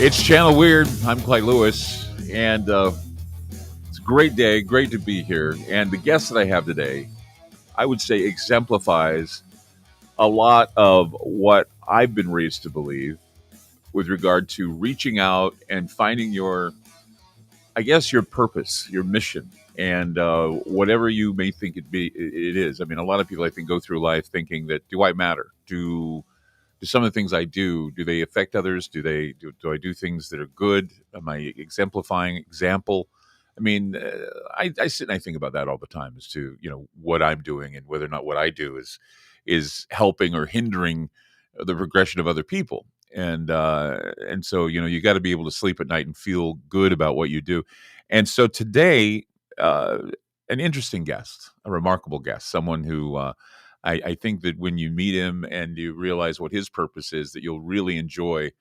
It's Channel Weird. I'm Clyde Lewis, and it's a great day. Great to be here. And the guest that I have today, I would say, exemplifies a lot of what I've been raised to believe with regard to reaching out and finding your, I guess, your purpose, your mission, and whatever you may think it is. I mean, a lot of people, I think, go through life thinking that, do I matter? Do some of the things I do they affect others? Do I do things that are good? Am I exemplifying example? I mean, I sit and I think about that all the time as to what I'm doing and whether or not what I do is helping or hindering the progression of other people. And so you got to be able to sleep at night and feel good about what you do. And so today, uh, an interesting guest, a remarkable guest, someone who I think that when you meet him and you realize what his purpose is, that you'll really enjoy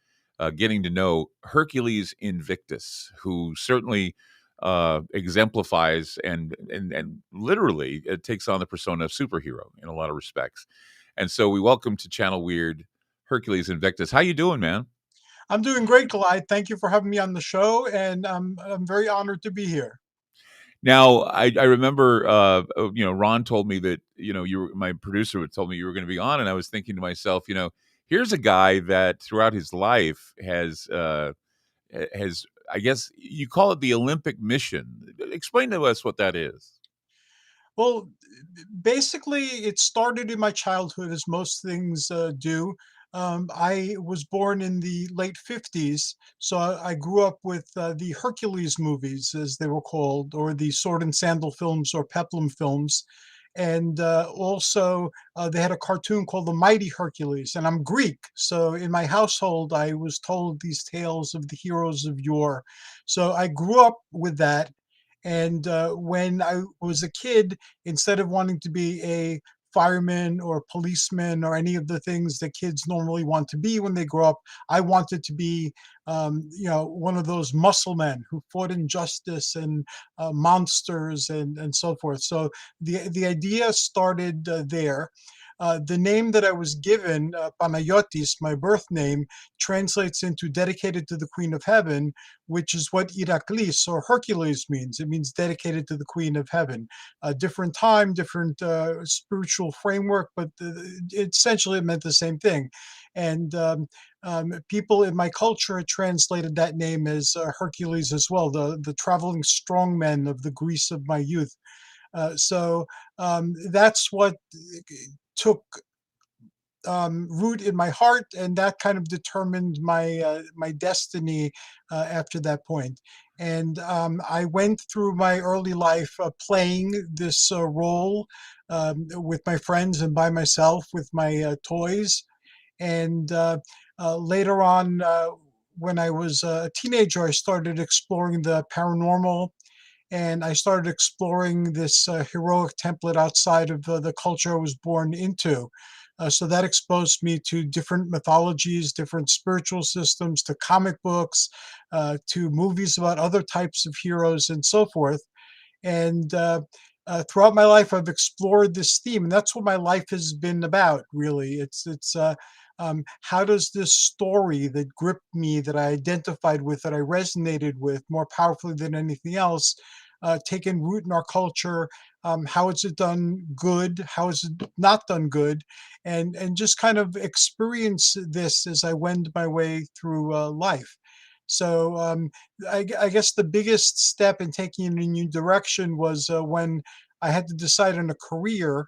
getting to know Hercules Invictus, who certainly exemplifies and literally takes on the persona of superhero in a lot of respects. And so we welcome to Channel Weird Hercules Invictus. How you doing, man? I'm doing great, Clyde. Thank you for having me on the show, and I'm very honored to be here. Now, I remember, Ron told me that, my producer had told me you were going to be on, and I was thinking to myself, here's a guy that throughout his life has, I guess you call it the Olympic mission. Explain to us what that is. Well, basically, it started in my childhood, as most things do. I was born in the late 50s, so I grew up with the Hercules movies, as they were called, or the Sword and Sandal films or Peplum films. And also, they had a cartoon called The Mighty Hercules. And I'm Greek, so in my household, I was told these tales of the heroes of yore. So I grew up with that. And when I was a kid, instead of wanting to be a fireman or policeman or any of the things that kids normally want to be when they grow up, I wanted to be, one of those muscle men who fought injustice and monsters and so forth. So the idea started there. The name that I was given, Panayotis, my birth name, translates into dedicated to the Queen of Heaven, which is what Iraklis or Hercules means. It means dedicated to the Queen of Heaven. A different time, different spiritual framework, but essentially it meant the same thing. And people in my culture translated that name as Hercules as well, the traveling strongmen of the Greece of my youth. So that's what took root in my heart, and that kind of determined my destiny after that point. And I went through my early life playing this role with my friends and by myself with my toys. And later on, when I was a teenager, I started exploring the paranormal, and I started exploring this heroic template outside of the culture I was born into. So that exposed me to different mythologies, different spiritual systems, to comic books, to movies about other types of heroes, and so forth. And throughout my life, I've explored this theme, and that's what my life has been about. Really, it's how does this story that gripped me, that I identified with, that I resonated with more powerfully than anything else, taken root in our culture? How is it done good? How is it not done good? And just kind of experience this as I wend my way through life. So I guess the biggest step in taking it in a new direction was when I had to decide on a career.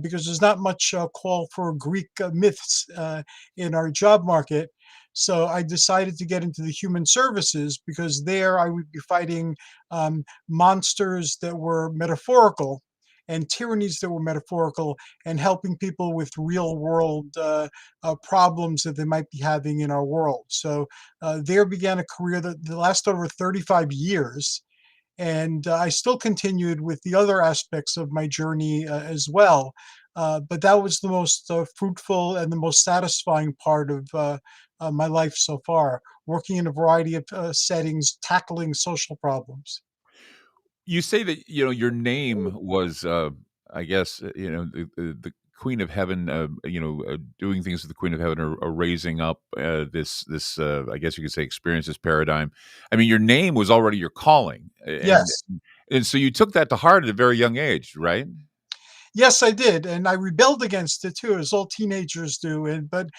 Because there's not much call for Greek myths in our job market. So I decided to get into the human services, because there I would be fighting monsters that were metaphorical and tyrannies that were metaphorical, and helping people with real world problems that they might be having in our world. So there began a career that lasted over 35 years. And I still continued with the other aspects of my journey as well. But that was the most fruitful and the most satisfying part of my life so far, working in a variety of settings, tackling social problems. You say that your name was, I guess, the Queen of Heaven, doing things with the Queen of Heaven, or raising up this I guess you could say experience, this paradigm. I mean, your name was already your calling, Yes. and so you took that to heart at a very young age, right? Yes, I did, and I rebelled against it too, as all teenagers do. And but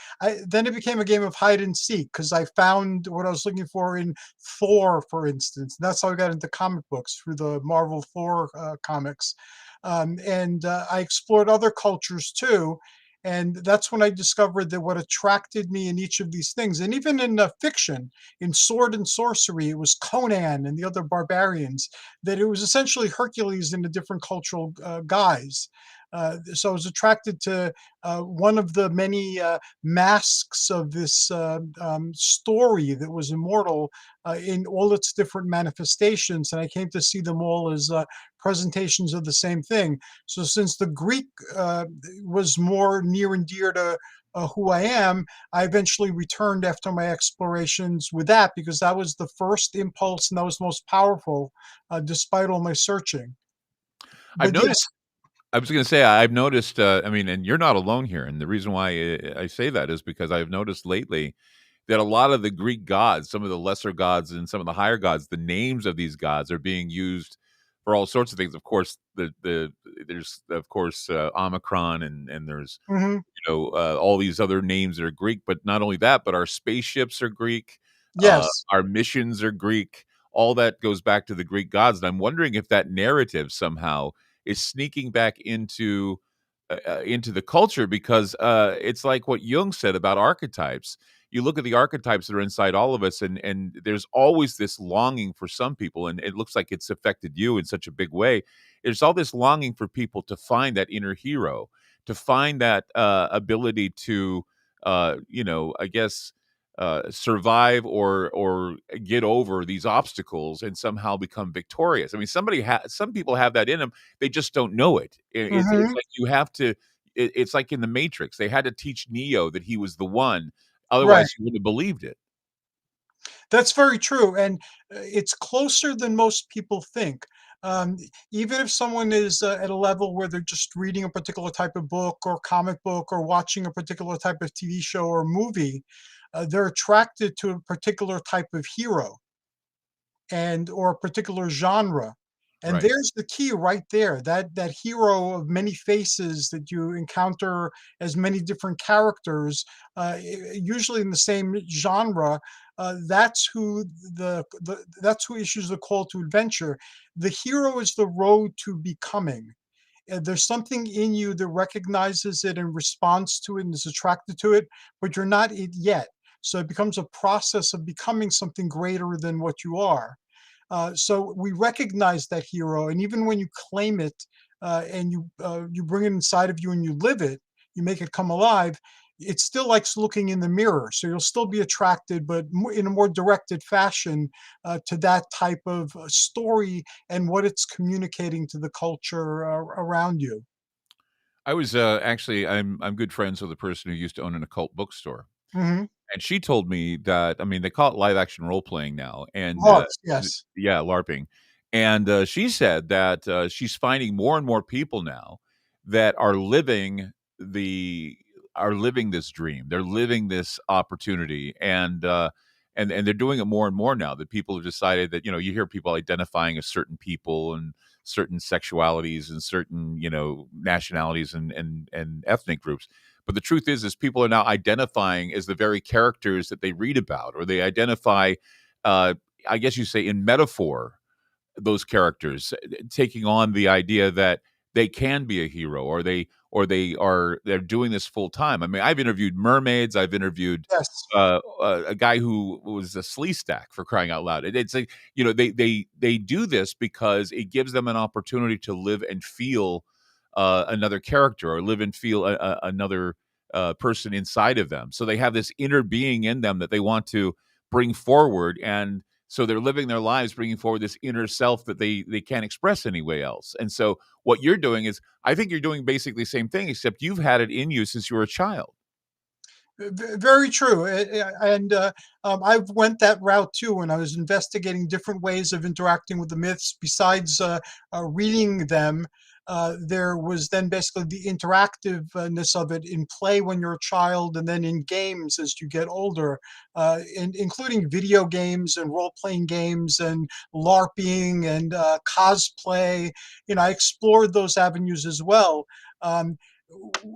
then it became a game of hide and seek because I found what I was looking for in Thor, for instance. And that's how I got into comic books through the Marvel Thor comics, and I explored other cultures too. And that's when I discovered that what attracted me in each of these things, and even in fiction, in Sword and Sorcery, it was Conan and the other barbarians, that it was essentially Hercules in a different cultural guise. So I was attracted to one of the many masks of this story that was immortal in all its different manifestations, and I came to see them all as presentations of the same thing. So since the Greek was more near and dear to who I am, I eventually returned after my explorations with that because that was the first impulse and that was most powerful, despite all my searching. I've But noticed. yes. I was going to say, I've noticed. I mean, and you're not alone here. And the reason why I say that is because I've noticed lately that a lot of the Greek gods, some of the lesser gods and some of the higher gods, the names of these gods are being used for all sorts of things. Of course, there's of course Omicron, and there's Hmm. all these other names that are Greek. But not only that, but our spaceships are Greek, Yes. our missions are Greek. All that goes back to the Greek gods, and I'm wondering if that narrative somehow is sneaking back into the culture, because it's like what Jung said about archetypes. You look at the archetypes that are inside all of us, and there's always this longing for some people, and it looks like it's affected you in such a big way. There's all this longing for people to find that inner hero, to find that ability to, I guess, survive or get over these obstacles and somehow become victorious. I mean, some people have that in them. They just don't know it. It's Hmm. like you have to. It's like in the Matrix. They had to teach Neo that he was the one. Right. Otherwise, he wouldn't have believed it. That's very true. And it's closer than most people think. Um, Even if someone is at a level where they're just reading a particular type of book or comic book or watching a particular type of TV show or movie, they're attracted to a particular type of hero and or a particular genre. And Right. there's the key right there. That hero of many faces that you encounter as many different characters, usually in the same genre. That's who that's who issues the call to adventure. The hero is the road to becoming. There's something in you that recognizes it and responds to it and is attracted to it, but you're not it yet. So it becomes a process of becoming something greater than what you are. So we recognize that hero, and even when you claim it and you bring it inside of you and you live it, you make it come alive. It still likes looking in the mirror, so you'll still be attracted, but in a more directed fashion to that type of story and what it's communicating to the culture around you. I was actually I'm good friends with a person who used to own an occult bookstore, Hmm. and she told me that, I mean, they call it live action role playing now, and Loves, yes. yeah, LARPing, and she said that she's finding more and more people now that the are living this dream. They're living this opportunity, and they're doing it more and more now. That people have decided that, you hear people identifying as certain people and certain sexualities and certain, nationalities and ethnic groups. But the truth is people are now identifying as the very characters that they read about, or they identify, uh, I guess you say, in metaphor, those characters, taking on the idea that they can be a hero, they're doing this full time. I mean, I've interviewed mermaids, I've interviewed Yes. a guy who was a slee stack, for crying out loud. It's like, they do this because it gives them an opportunity to live and feel another character, or live and feel another person inside of them. So they have this inner being in them that they want to bring forward, and so they're living their lives bringing forward this inner self that they can't express any way else. And so what you're doing is, I think you're doing basically the same thing, except you've had it in you since you were a child. Very true. And I've went that route too when I was investigating different ways of interacting with the myths besides reading them. There was then basically the interactiveness of it in play when you're a child, and then in games as you get older, including video games and role-playing games and LARPing and cosplay. I explored those avenues as well. Um,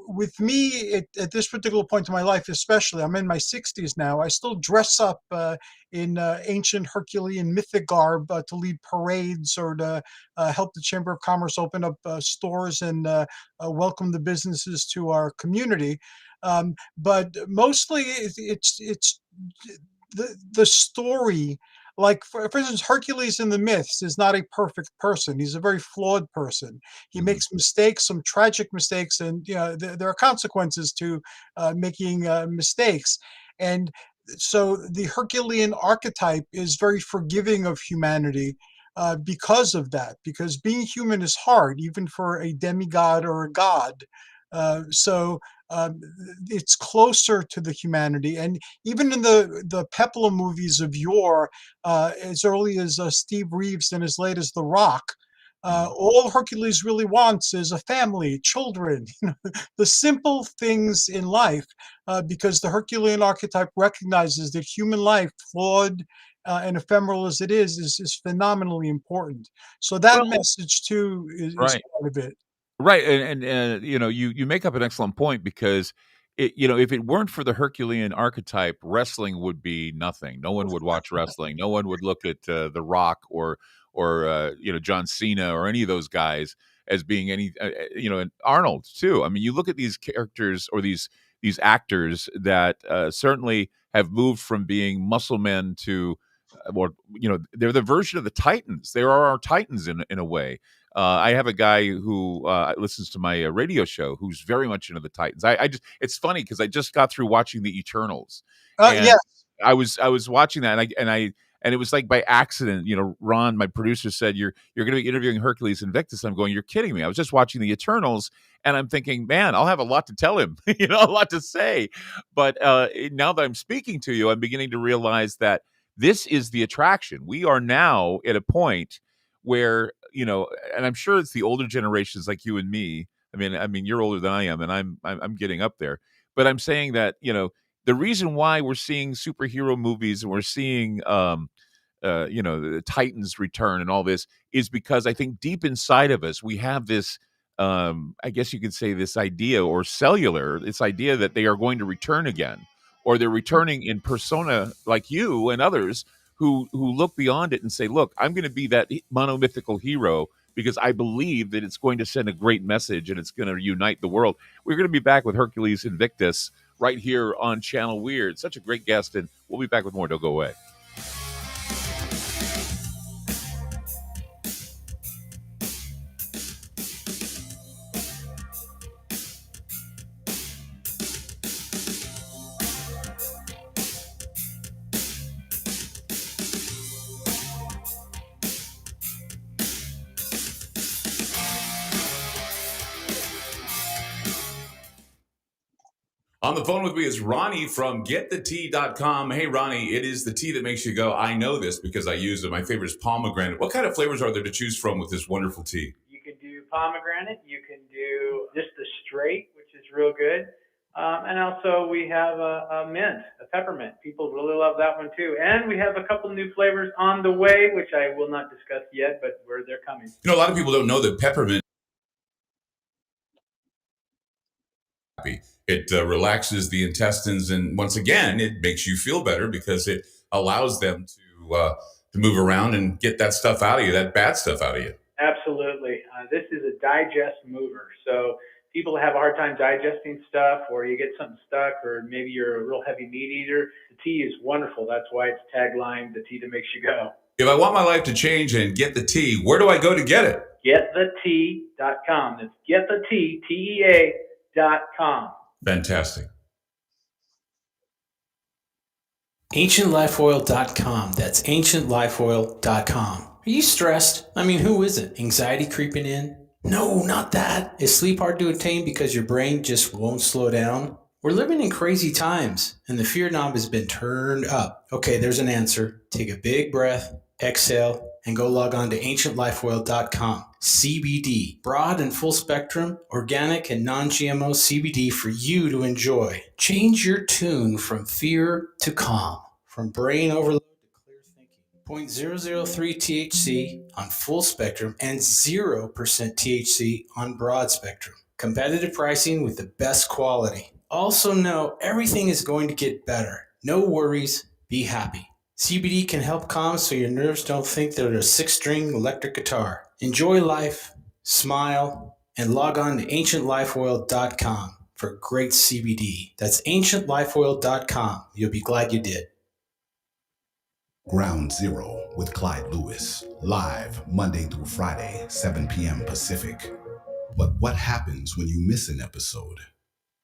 with me at this particular point in my life, especially, I'm in my 60s now. I still dress up in ancient Herculean mythic garb to lead parades or to help the Chamber of Commerce open up stores and welcome the businesses to our community. But mostly it's the story. Like for instance, Hercules in the myths is not a perfect person. He's a very flawed person. He Mhm. makes mistakes, some tragic mistakes, and there are consequences to making mistakes. And so the Herculean archetype is very forgiving of humanity because of that. Because being human is hard, even for a demigod or a god. So um, it's closer to the humanity, and even in the Peplum movies of yore, as early as Steve Reeves and as late as The Rock, Mhm. all Hercules really wants is a family, children, the simple things in life, because the Herculean archetype recognizes that human life, flawed and ephemeral as it is phenomenally important. So that Well, message too is right. part of it. Right, and you make up an excellent point because if it weren't for the Herculean archetype, wrestling would be nothing. No one would watch wrestling. No one would look at The Rock or John Cena or any of those guys as being and Arnold too. I mean, you look at these characters or these actors that certainly have moved from being muscle men to they're the version of the Titans. They are our Titans in a way. I have a guy who listens to my radio show who's very much into the Titans. I just it's funny because I just got through watching the Eternals, Yeah. and I was watching that, and it was like by accident. Ron, my producer, said you're going to be interviewing Hercules Invictus. I'm going, you're kidding me. I was just watching the Eternals, and I'm thinking, man, I'll have a lot to tell him, a lot to say. But now that I'm speaking to you, I'm beginning to realize that this is the attraction. We are now at a point where and I'm sure it's the older generations like you and me. I mean, you're older than I am, and I'm getting up there. But I'm saying that the reason why we're seeing superhero movies and we're seeing the Titans return and all this is because I think deep inside of us we have this. I guess you could say this idea or this idea that they are going to return again, or they're returning in persona like you and others who look beyond it and say, "Look, I'm going to be that monomythical hero because I believe that it's going to send a great message and it's going to unite the world." We're going to be back with Hercules Invictus right here on Channel Weird. Such a great guest, and we'll be back with more. Don't go away. On the phone with me is Ronnie from GetTheTea.com. Hey, Ronnie, it is the tea that makes you go, I know this because I use it. My favorite is pomegranate. What kind of flavors are there to choose from with this wonderful tea? You can do pomegranate. You can do just the straight, which is real good. And also we have a mint, a peppermint. People really love that one too. And we have a couple new flavors on the way, which I will not discuss yet, but where they're coming. A lot of people don't know that peppermint, it relaxes the intestines, and once again, it makes you feel better because it allows them to move around and get that stuff out of you, that bad stuff out of you. Absolutely. This is a digest mover. So people have a hard time digesting stuff, or you get something stuck, or maybe you're a real heavy meat eater. The tea is wonderful. That's why it's taglined, the tea that makes you go. If I want my life to change and get the tea, where do I go to get it? GetTheTea.com. That's GetTheTea, TEA.com. Fantastic. AncientLifeOil.com. That's AncientLifeOil.com. Are you stressed? I mean, who isn't? Anxiety creeping in? No, not that. Is sleep hard to attain because your brain just won't slow down? We're living in crazy times, and the fear knob has been turned up. Okay, there's an answer. Take a big breath. exhale, and go log on to ancientlifeoil.com. CBD, broad and full spectrum, organic and non-GMO CBD for you to enjoy. Change your tune from fear to calm, from brain overload to clear thinking. 0.003 THC on full spectrum and 0% THC on broad spectrum. Competitive pricing with the best quality. Also know everything is going to get better. No worries, be happy. CBD can help calm so your nerves don't think they're a 6-string electric guitar. Enjoy life, smile, and log on to ancientlifeoil.com for great CBD. That's ancientlifeoil.com. You'll be glad you did. Ground Zero with Clyde Lewis, live Monday through Friday, 7 p.m. Pacific. But what happens when you miss an episode?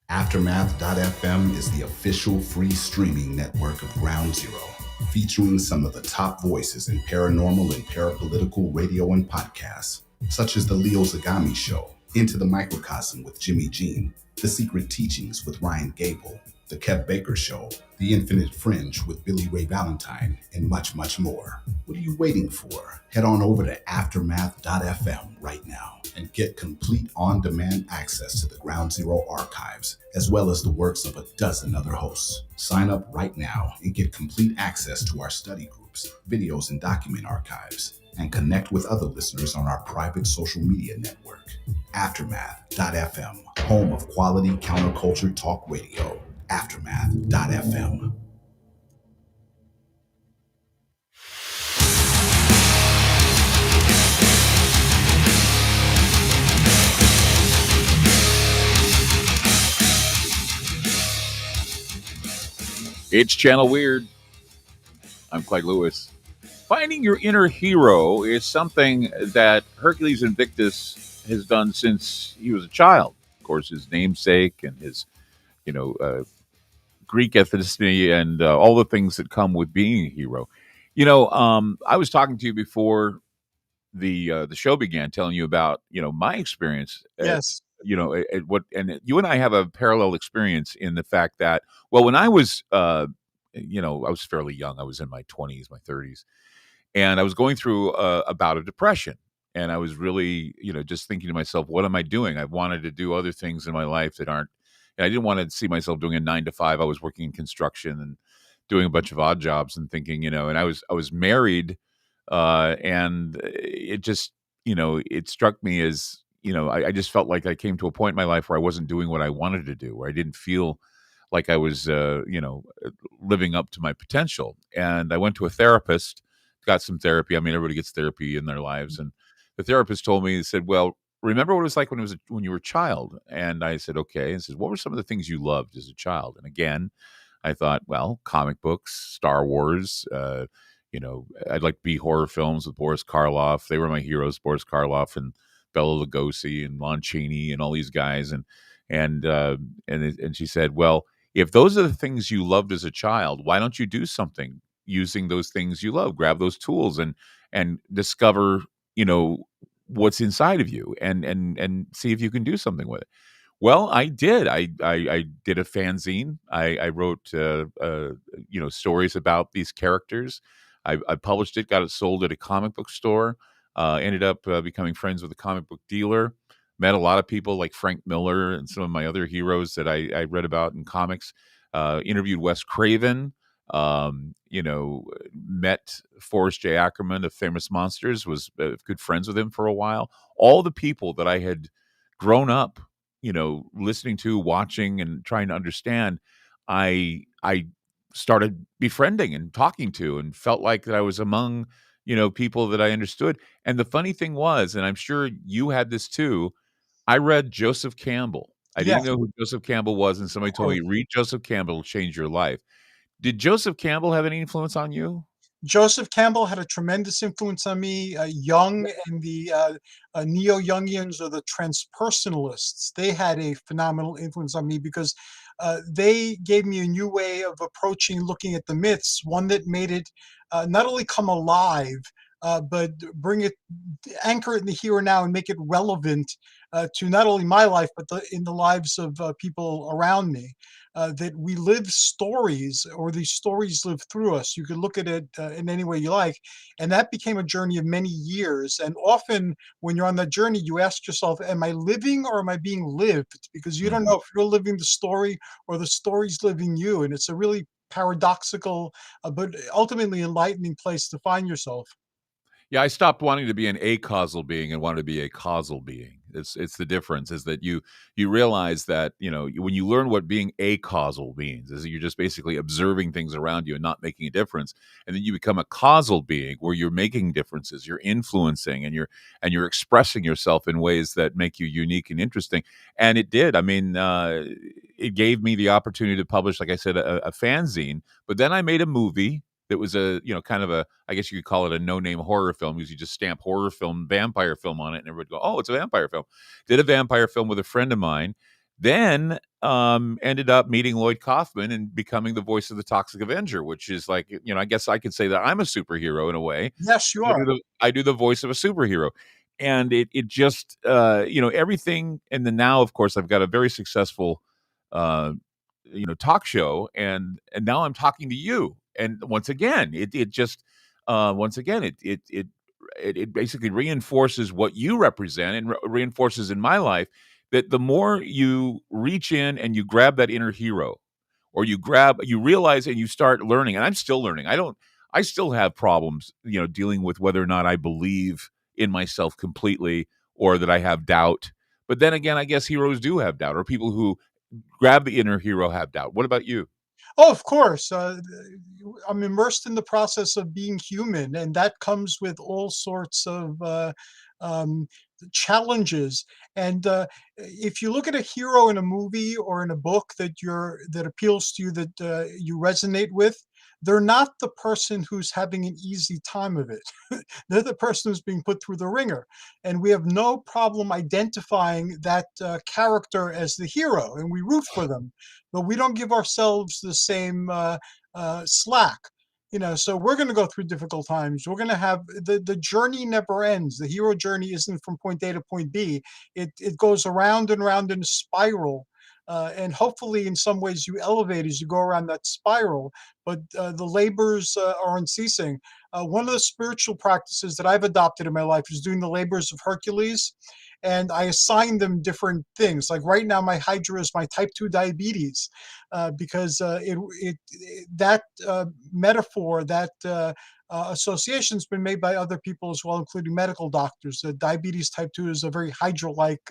Aftermath.fm is the official free streaming network of Ground Zero, featuring some of the top voices in paranormal and parapolitical radio and podcasts, such as The Leo Zagami Show, Into the Microcosm with Jimmy Jean, The Secret Teachings with Ryan Gable, The Kev Baker Show, The Infinite Fringe with Billy Ray Valentine, and much, much more. What are you waiting for? Head on over to Aftermath.fm right now and get complete on-demand access to the Ground Zero archives, as well as the works of a dozen other hosts. Sign up right now and get complete access to our study groups, videos, and document archives, and connect with other listeners on our private social media network. Aftermath.fm, home of quality counterculture talk radio. Aftermath.fm. It's Channel Weird. I'm Clyde Lewis. Finding your inner hero is something that Hercules Invictus has done since he was a child. Of course, his namesake and his, Greek ethnicity and all the things that come with being a hero. I was talking to you before the show began, telling you about my experience. Yes. At what, and you and I have a parallel experience in the fact that, well, when I was, I was fairly young. I was in my 20s, my 30s, and I was going through a bout of depression. And I was really, just thinking to myself, what am I doing? I wanted to do other things in my life that aren't. And I didn't want to see myself doing a 9 to 5. I was working in construction and doing a bunch of odd jobs and thinking, and I was married, and it just, it struck me as, I just felt like I came to a point in my life where I wasn't doing what I wanted to do, where I didn't feel like I was, living up to my potential. And I went to a therapist, got some therapy. I mean, everybody gets therapy in their lives, and the therapist told me, he said, "Well, remember what it was like when you were a child?" And I said, "Okay." And says, "What were some of the things you loved as a child?" And again, I thought, well, comic books, Star Wars. I'd like B horror films with Boris Karloff. They were my heroes, Boris Karloff and Bela Lugosi and Lon Chaney and all these guys. And she said, "Well, if those are the things you loved as a child, why don't you do something using those things you love? Grab those tools and discover, what's inside of you and see if you can do something with it." Well, I did. I did a fanzine. I wrote stories about these characters. I published it, got it sold at a comic book store. Ended up becoming friends with a comic book dealer. Met a lot of people like Frank Miller and some of my other heroes that I read about in comics. Interviewed Wes Craven. Met Forrest J. Ackerman of Famous Monsters. Was good friends with him for a while. All the people that I had grown up, listening to, watching, and trying to understand, I started befriending and talking to, and felt like that I was among, people that I understood. And the funny thing was, and I'm sure you had this too, I read Joseph Campbell. I didn't Yes, even know who Joseph Campbell was, and somebody of told course. me, read Joseph Campbell, it'll change your life. Did Joseph Campbell have any influence on you? Joseph Campbell had a tremendous influence on me. Jung and the neo-Jungians or the transpersonalists, they had a phenomenal influence on me because they gave me a new way of approaching looking at the myths, one that made it not only come alive, but bring it, anchor it in the here and now, and make it relevant to not only my life, but in the lives of people around me. That we live stories, or these stories live through us. You could look at it in any way you like. And that became a journey of many years. And often when you're on that journey, you ask yourself, am I living or am I being lived? Because you don't Mhm. know if you're living the story or the story's living you. And it's a really paradoxical, but ultimately enlightening place to find yourself. Yeah, I stopped wanting to be an acausal being and wanted to be a causal being. It's the difference is that you realize that, when you learn what being acausal means, is that you're just basically observing things around you and not making a difference. And then you become a causal being where you're making differences, you're influencing, and you're expressing yourself in ways that make you unique and interesting. And it did. I mean, it gave me the opportunity to publish, like I said, a fanzine, but then I made a movie that was kind of a, I guess you could call it a no-name horror film, because you just stamp horror film, vampire film on it, and everybody would go, "Oh, it's a vampire film." Did a vampire film with a friend of mine, then ended up meeting Lloyd Kaufman and becoming the voice of the Toxic Avenger, which is like, I guess I could say that I'm a superhero in a way. Yes, you I do are. the voice of a superhero. And it just everything. And then now, of course, I've got a very successful uh talk show, and now I'm talking to you. And once again, it just once again it basically reinforces what you represent, and reinforces in my life that the more you reach in and you grab that inner hero, or you realize and you start learning. And I'm still learning. I still have problems, dealing with whether or not I believe in myself completely, or that I have doubt. But then again, I guess heroes do have doubt, or people who grab the inner hero have doubt. What about you? Oh, of course. I'm immersed in the process of being human, and that comes with all sorts of um, challenges. And if you look at a hero in a movie or in a book that appeals to you, that you resonate with, they're not the person who's having an easy time of it. They're the person who's being put through the ringer, and we have no problem identifying that character as the hero, and we root for them, but we don't give ourselves the same slack. So we're going to go through difficult times. We're going to have the journey never ends. The hero journey isn't from point A to point B. It goes around and around in a spiral. And hopefully, in some ways, you elevate as you go around that spiral. But the labors are unceasing. One of the spiritual practices that I've adopted in my life is doing the labors of Hercules, and I assign them different things. Like right now, my hydra is my type 2 diabetes, because that metaphor, that association has been made by other people as well, including medical doctors. Diabetes type 2 is a very hydra-like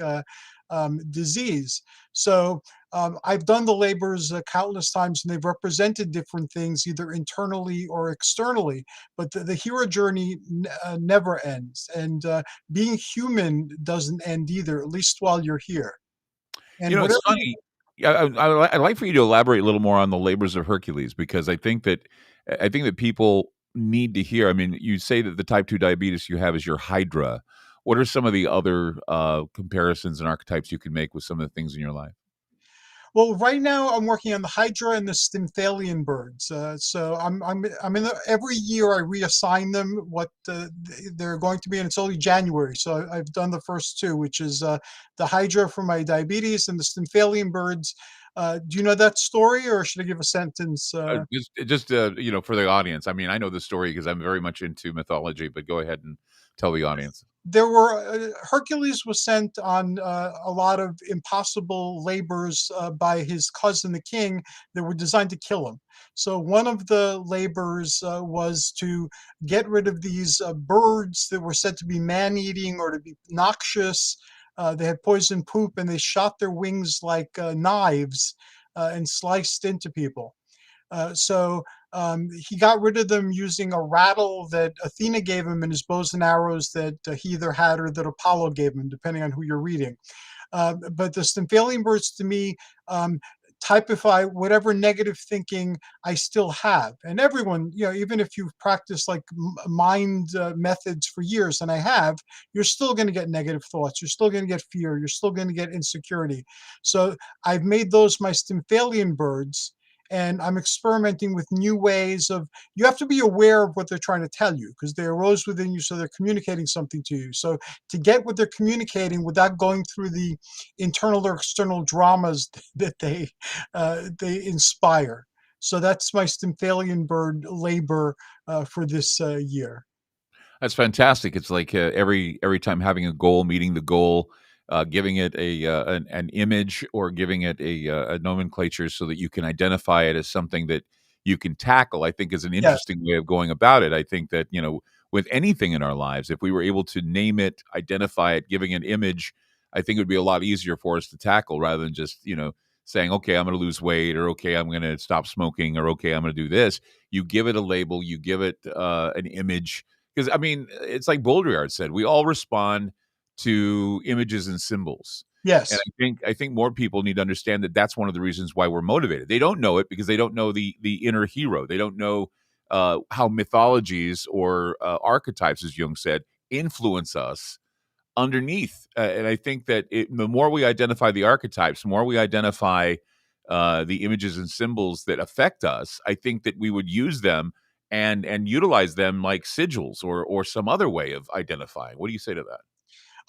disease. So I've done the labors countless times, and they've represented different things, either internally or externally. But the hero journey never ends, and being human doesn't end either, at least while you're here. And It's whatever you, funny. I'd like for you to elaborate a little more on the labors of Hercules, because I think that people need to hear. I mean, you say that the type 2 diabetes you have is your hydra. What are some of the other comparisons and archetypes you can make with some of the things in your life? well, right now I'm working on the hydra and the stymphalian birds. So I'm in every year I reassign them what they're going to be, and it's only January. So I've done the first two, which is the hydra for my diabetes and the stymphalian birds. Do you know that story, or should I give a sentence? Just for the audience. I mean, I know the story because I'm very much into mythology, but go ahead and tell the audience. There were Hercules was sent on a lot of impossible labors by his cousin, the king, that were designed to kill him. So one of the labors was to get rid of these birds that were said to be man-eating or to be noxious. They had poison poop, and they shot their wings like knives and sliced into people. So he got rid of them using a rattle that Athena gave him in his bows and arrows that he either had or that Apollo gave him, depending on who you're reading. But the Stymphalian birds, to me, typify whatever negative thinking I still have. And everyone, even if you've practiced like mind methods for years, and I have, you're still going to get negative thoughts. You're still going to get fear. You're still going to get insecurity. So I've made those my Stymphalian birds. And I'm experimenting with new ways of, you have to be aware of what they're trying to tell you because they arose within you, so they're communicating something to you. So to get what they're communicating without going through the internal or external dramas that they inspire. So that's my Stymphalian bird labor for this year. That's fantastic. It's like every time having a goal, meeting the goal, giving it an image or giving it a nomenclature so that you can identify it as something that you can tackle. I think is an Yes, interesting way of going about it. I think that with anything in our lives, if we were able to name it, identify it, giving an image, I think it would be a lot easier for us to tackle rather than just saying, okay, I'm going to lose weight, or okay, I'm going to stop smoking, or okay, I'm going to do this. You give it a label, you give it an image, because I mean, it's like Baudrillard said, we all respond to images and symbols. And yes. I think more people need to understand that that's one of the reasons why we're motivated. They don't know it because they don't know the inner hero. They don't know how mythologies or archetypes, as Jung said, influence us underneath. And I think that the more we identify the archetypes, the more we identify the images and symbols that affect us, I think that we would use them and utilize them like sigils or some other way of identifying. What do you say to that?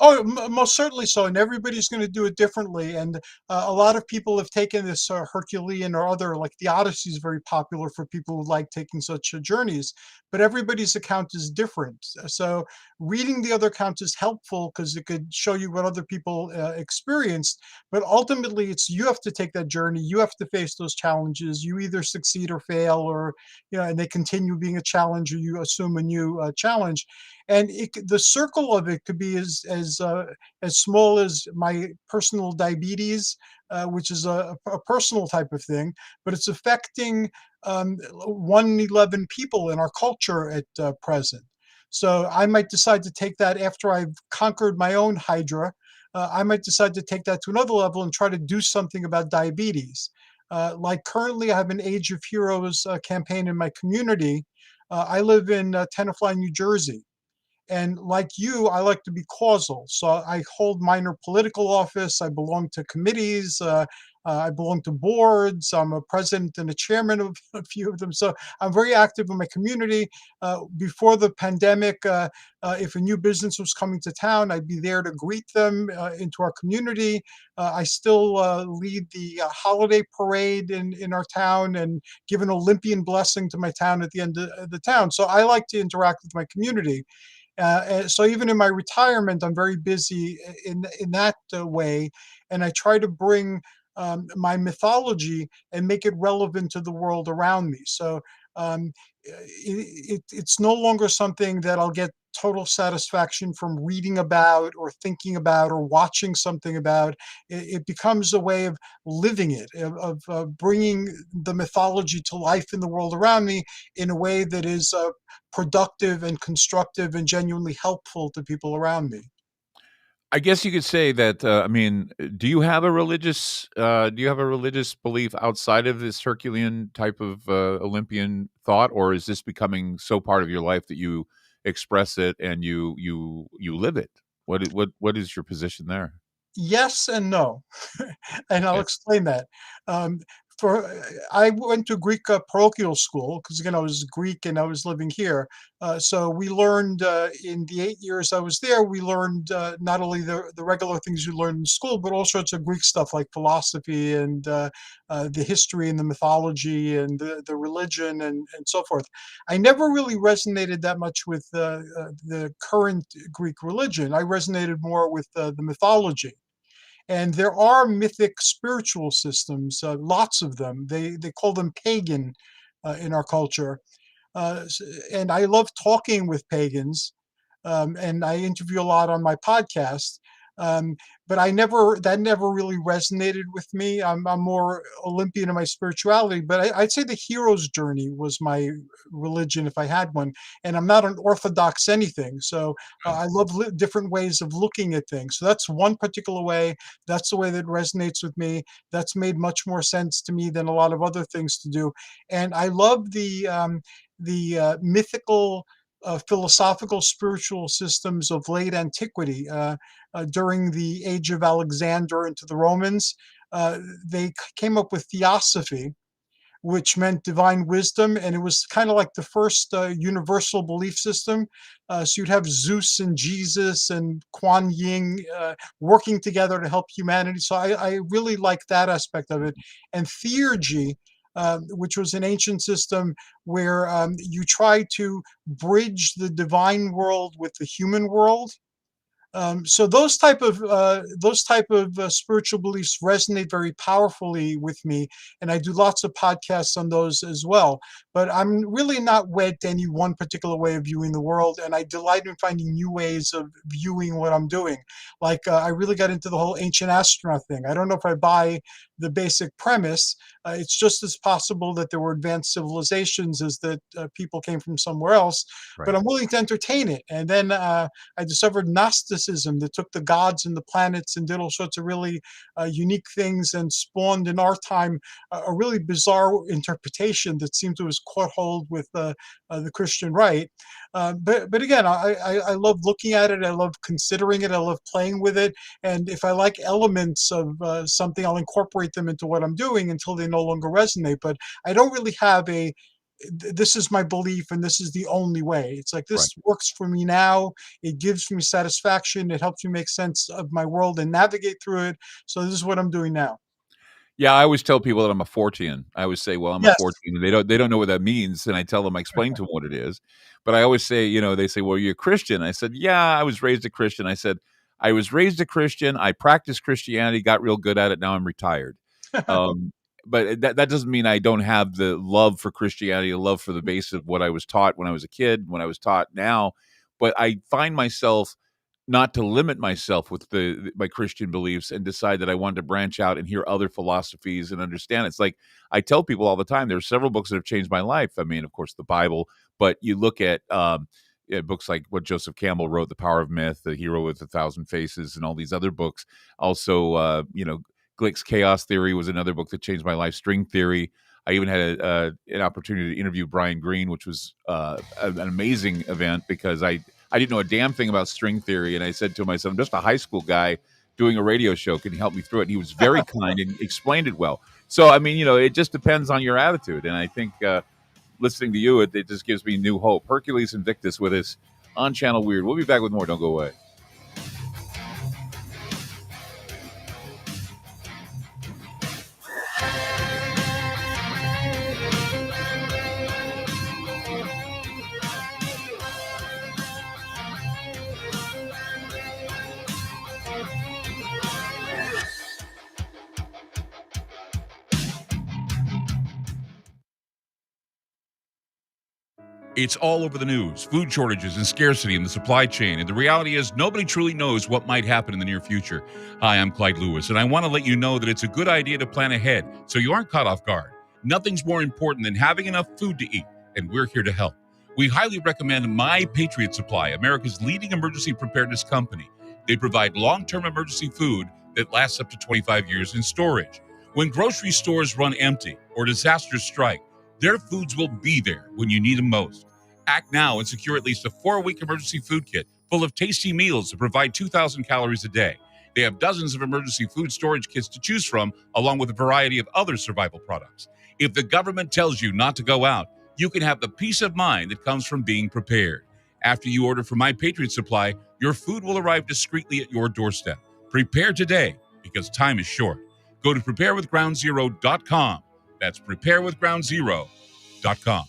Oh, most certainly so, and everybody's going to do it differently. And a lot of people have taken this Herculean or other, like the Odyssey is very popular for people who like taking such journeys. But everybody's account is different. So reading the other accounts is helpful because it could show you what other people experienced. But ultimately, it's you have to take that journey. You have to face those challenges. You either succeed or fail, or and they continue being a challenge, or you assume a new challenge. And the circle of it could be as small as my personal diabetes, which is a personal type of thing, but it's affecting 1 in 11 people in our culture at present. So I might decide to take that after I've conquered my own hydra. I might decide to take that to another level and try to do something about diabetes. Like currently, I have an Age of Heroes campaign in my community. I live in Tenafly, New Jersey. And like you, I like to be causal. So I hold minor political office. I belong to committees. I belong to boards. I'm a president and a chairman of a few of them. So I'm very active in my community. Before the pandemic, if a new business was coming to town, I'd be there to greet them into our community. I still lead the holiday parade in our town and give an Olympian blessing to my town at the end of the town. So I like to interact with my community. So even in my retirement, I'm very busy in that way, and I try to bring my mythology and make it relevant to the world around me. So it's no longer something that I'll get total satisfaction from reading about or thinking about or watching something about. It becomes a way of living it, of bringing the mythology to life in the world around me in a way that is productive and constructive and genuinely helpful to people around me. I guess you could say that. I mean, do you have a religious belief outside of this Herculean type of Olympian thought, or is this becoming so part of your life that you express it and you live it? What is your position there? Yes and no, and I'll Okay. explain that. Um, for I went to Greek parochial school because again I was Greek and I was living here. So we learned in the 8 years I was there. We learned not only the regular things you learn in school, but all sorts of Greek stuff like philosophy and the history and the mythology and the religion and so forth. I never really resonated that much with the current Greek religion. I resonated more with the mythology. And there are mythic spiritual systems, lots of them. They call them pagan in our culture. S- and I love talking with pagans, and I interview a lot on my podcast. Um, but that never really resonated with me. I'm more Olympian in my spirituality, but I'd say the hero's journey was my religion if I had one. And I'm not an orthodox anything. So I love different ways of looking at things. So that's one particular way. That's the way that resonates with me. That's made much more sense to me than a lot of other things to do. And I love the mythical philosophical spiritual systems of late antiquity. During the age of Alexander into the Romans, they came up with theosophy, which meant divine wisdom. And it was kind of like the first universal belief system. So you'd have Zeus and Jesus and Kuan Yin working together to help humanity. So I really like that aspect of it. And theurgy, which was an ancient system where you try to bridge the divine world with the human world. So those type of spiritual beliefs resonate very powerfully with me, and I do lots of podcasts on those as well. But I'm really not wed to any one particular way of viewing the world, and I delight in finding new ways of viewing what I'm doing. Like I really got into the whole ancient astronaut thing. I don't know if I buy the basic premise. It's just as possible that there were advanced civilizations as that people came from somewhere else, but I'm willing to entertain it. And then I discovered Gnosticism that took the gods and the planets and did all sorts of really unique things and spawned in our time a really bizarre interpretation that seemed to have caught hold with the Christian right. But again, I love looking at it. I love considering it. I love playing with it. And if I like elements of something, I'll incorporate them into what I'm doing until they no longer resonate. But I don't really have this is my belief and this is the only way. It's like this works for me now. It gives me satisfaction. It helps me make sense of my world and navigate through it. So this is what I'm doing now. Yeah, I always tell people that I'm a Fortean. I always say, "Well, I'm a Yes. Fortean." And they don't know what that means, and I tell them, I explain to them what it is. But I always say, they say, "Well, you're a Christian." I said, "Yeah, I was raised a Christian." I said, "I was raised a Christian. I practiced Christianity, got real good at it. Now I'm retired." But that doesn't mean I don't have the love for Christianity, the love for the base of what I was taught when I was a kid, when I was taught now. But I find myself not to limit myself with my Christian beliefs and decide that I want to branch out and hear other philosophies and understand. It's like I tell people all the time, there are several books that have changed my life. I mean, of course, the Bible, but you look at books like what Joseph Campbell wrote, The Power of Myth, The Hero with a Thousand Faces, and all these other books. Also, Glick's Chaos Theory was another book that changed my life. String Theory. I even had an opportunity to interview Brian Greene, which was an amazing event because I didn't know a damn thing about string theory. And I said to him, I'm just a high school guy doing a radio show. Can you help me through it? And he was very kind and explained it well. So, I mean, it just depends on your attitude. And I think listening to you, it just gives me new hope. Hercules Invictus with us on Channel Weird. We'll be back with more. Don't go away. It's all over the news, food shortages and scarcity in the supply chain. And the reality is nobody truly knows what might happen in the near future. Hi, I'm Clyde Lewis, and I want to let you know that it's a good idea to plan ahead so you aren't caught off guard. Nothing's more important than having enough food to eat, and we're here to help. We highly recommend My Patriot Supply, America's leading emergency preparedness company. They provide long-term emergency food that lasts up to 25 years in storage. When grocery stores run empty or disasters strike, their foods will be there when you need them most. Act now and secure at least a 4-week emergency food kit full of tasty meals that provide 2,000 calories a day. They have dozens of emergency food storage kits to choose from, along with a variety of other survival products. If the government tells you not to go out, you can have the peace of mind that comes from being prepared. After you order from My Patriot Supply, your food will arrive discreetly at your doorstep. Prepare today, because time is short. Go to preparewithgroundzero.com. That's preparewithgroundzero.com.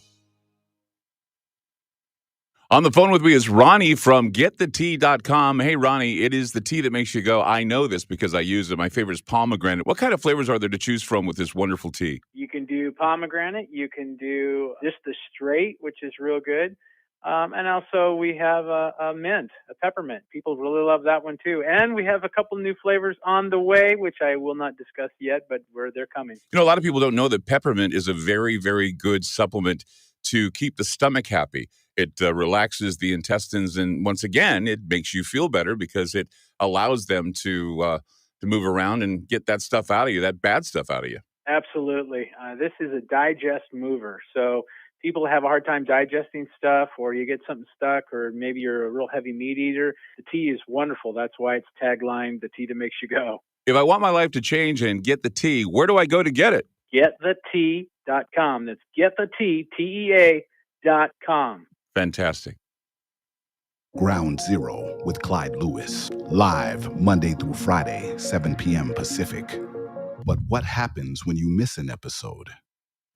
On the phone with me is Ronnie from getthetea.com. Hey, Ronnie, it is the tea that makes you go, I know this because I use it. My favorite is pomegranate. What kind of flavors are there to choose from with this wonderful tea? You can do pomegranate. You can do just the straight, which is real good. And also we have a mint, a peppermint. People really love that one too. And we have a couple new flavors on the way, which I will not discuss yet, but they're coming. A lot of people don't know that peppermint is a very, very good supplement to keep the stomach happy. It relaxes the intestines, and once again, it makes you feel better because it allows them to move around and get that stuff out of you, that bad stuff out of you. Absolutely. This is a digest mover. So people have a hard time digesting stuff, or you get something stuck, or maybe you're a real heavy meat eater. The tea is wonderful. That's why it's tagline, the tea that makes you go. If I want my life to change and get the tea, where do I go to get it? Getthetea.com. getthetea.com. That's getthetea.com. Fantastic. Ground Zero with Clyde Lewis. Live Monday through Friday, 7 p.m. Pacific. But what happens when you miss an episode?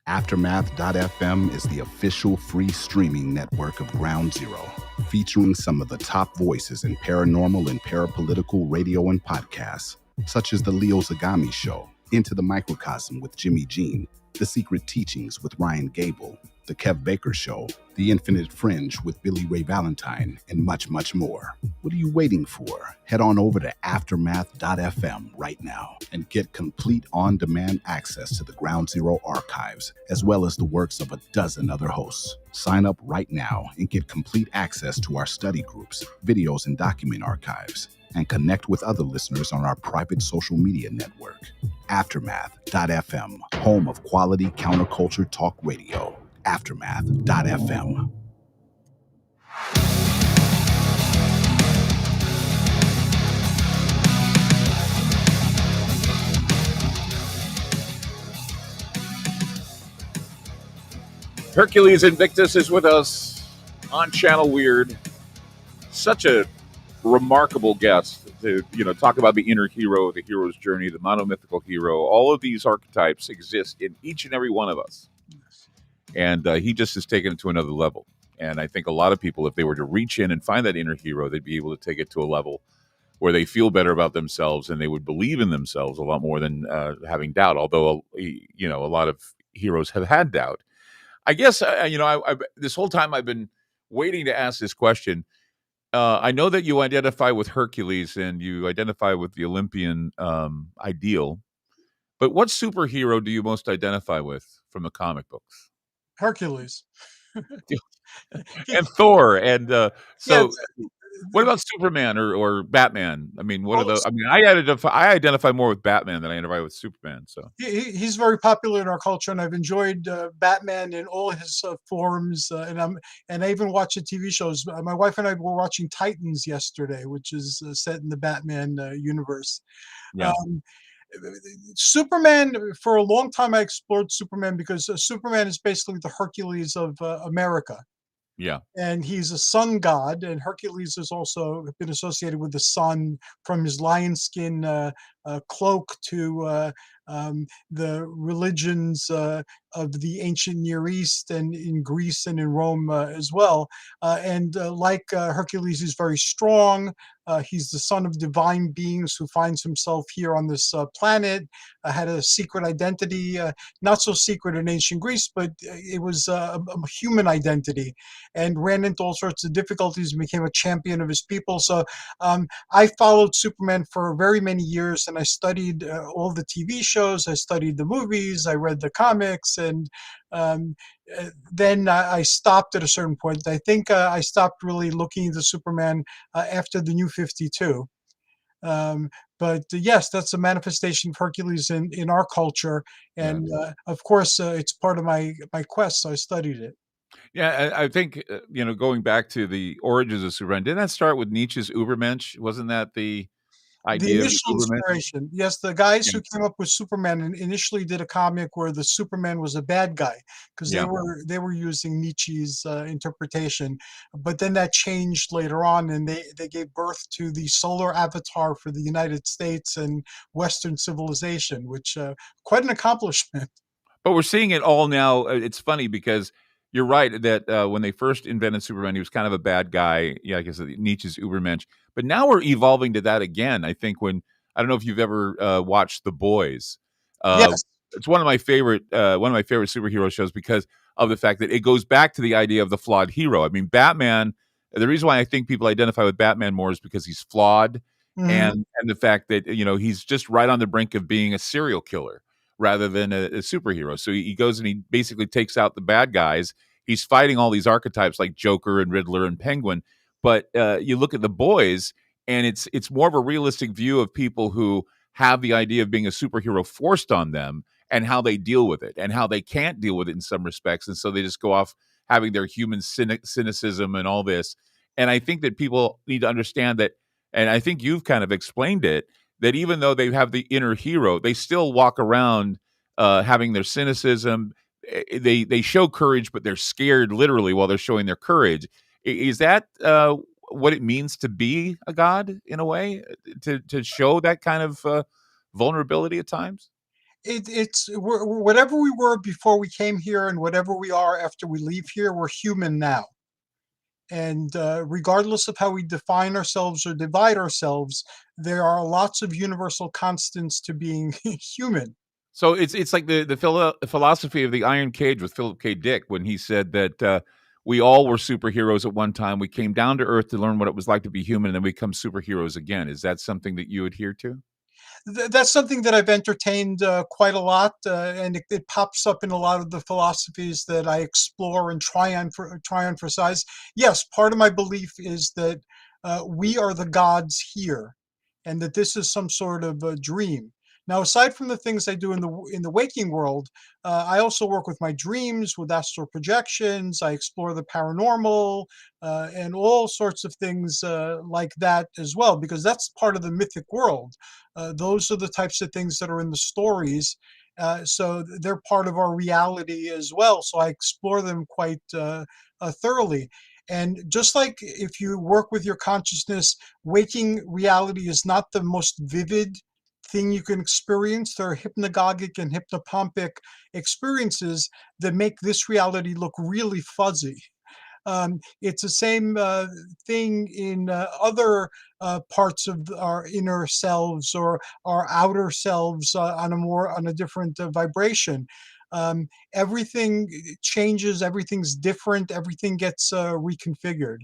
Aftermath.fm is the official free streaming network of Ground Zero, featuring some of the top voices in paranormal and parapolitical radio and podcasts, such as The Leo Zagami Show, Into the Microcosm with Jimmy Jean, The Secret Teachings with Ryan Gable, The Kev Baker Show, The Infinite Fringe with Billy Ray Valentine, and much, much more. What are you waiting for? Head on over to Aftermath.fm right now and get complete on-demand access to the Ground Zero archives, as well as the works of a dozen other hosts. Sign up right now and get complete access to our study groups, videos, and document archives, and connect with other listeners on our private social media network. Aftermath.fm, home of quality counterculture talk radio. Aftermath.fm. Hercules Invictus is with us on Channel Weird. Such a remarkable guest to talk about the inner hero, the hero's journey, the monomythical hero. All of these archetypes exist in each and every one of us. And he just has taken it to another level. And I think a lot of people, if they were to reach in and find that inner hero, they'd be able to take it to a level where they feel better about themselves and they would believe in themselves a lot more than having doubt. Although, a lot of heroes have had doubt. I guess, this whole time I've been waiting to ask this question. I know that you identify with Hercules and you identify with the Olympian ideal. But what superhero do you most identify with from the comic books? Hercules. And Thor. And Yeah, what about Superman or Batman? I mean, what are well, those? I mean, I identify more with Batman than I identify with Superman. So he's very popular in our culture, and I've enjoyed Batman in all his forms. And I even watch the TV shows. My wife and I were watching Titans yesterday, which is set in the Batman universe. yeah, Um, Superman, for a long time, I explored Superman because Superman is basically the Hercules of America. yeah. And he's a sun god, and Hercules has also been associated with the sun, from his lion skin cloak to the religions of the ancient Near East and in Greece and in Rome as well. Like Hercules, he's very strong. He's the son of divine beings who finds himself here on this planet, had a secret identity, not so secret in ancient Greece, but it was a human identity, and ran into all sorts of difficulties and became a champion of his people. So I followed Superman for very many years, and I studied all the TV shows, I studied the movies, I read the comics, and then I stopped at a certain point. I think I stopped really looking into Superman after the New 52. But yes, that's a manifestation of Hercules in our culture, and of course, it's part of my quest. So I studied it. Yeah, I think going back to the origins of Superman, didn't that start with Nietzsche's Übermensch? Wasn't that the The idea of the initial Übermensch? inspiration, yes, the guys Yeah, who came up with Superman initially did a comic where the Superman was a bad guy because yeah. they were using Nietzsche's interpretation, but then that changed later on, and they gave birth to the solar avatar for the United States and Western civilization, which quite an accomplishment. But we're seeing it all now. It's funny because you're right that when they first invented Superman, he was kind of a bad guy. Yeah, like I said, Nietzsche's Übermensch. But now we're evolving to that again. I think I don't know if you've ever watched The Boys. Uh, Yes. it's one of my favorite superhero shows because of the fact that it goes back to the idea of the flawed hero. I mean, Batman. The reason why I think people identify with Batman more is because he's flawed, Mhm. and the fact that he's just right on the brink of being a serial killer rather than a superhero. So he goes and he basically takes out the bad guys. He's fighting all these archetypes like Joker and Riddler and Penguin. But you look at The Boys, and it's more of a realistic view of people who have the idea of being a superhero forced on them and how they deal with it and how they can't deal with it in some respects. And so they just go off having their human cynicism and all this. And I think that people need to understand that, and I think you've kind of explained it, that even though they have the inner hero, they still walk around having their cynicism. they show courage, but they're scared literally while they're showing their courage. Is that what it means to be a god in a way? To show that kind of vulnerability at times? Whatever we were before we came here and whatever we are after we leave here, we're human now. And regardless of how we define ourselves or divide ourselves, there are lots of universal constants to being human. So it's like the philosophy of the Iron Cage with Philip K. Dick when he said that we all were superheroes at one time. We came down to Earth to learn what it was like to be human, and then we become superheroes again. Is that something that you adhere to? That's something that I've entertained quite a lot, and it pops up in a lot of the philosophies that I explore and try on for size. Yes, part of my belief is that we are the gods here, and that this is some sort of a dream. Now, aside from the things I do in the waking world, I also work with my dreams, with astral projections. I explore the paranormal and all sorts of things like that as well, because that's part of the mythic world. Those are the types of things that are in the stories. So they're part of our reality as well. So I explore them quite thoroughly. And just like if you work with your consciousness, waking reality is not the most vivid thing you can experience. There are hypnagogic and hypnopompic experiences that make this reality look really fuzzy. It's the same thing in other parts of our inner selves or our outer selves on a different vibration. Everything changes, everything's different, everything gets reconfigured.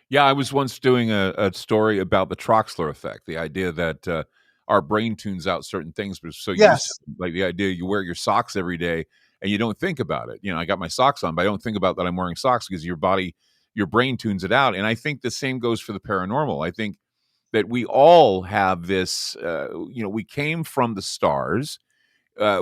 Yeah, I was once doing a story about the Troxler effect, the idea that our brain tunes out certain things, but it's so used to Yes, them. Like the idea you wear your socks every day and you don't think about it. You know, I got my socks on, but I don't think about that I'm wearing socks because your brain tunes it out. And I think the same goes for the paranormal. I think that we all have this, we came from the stars,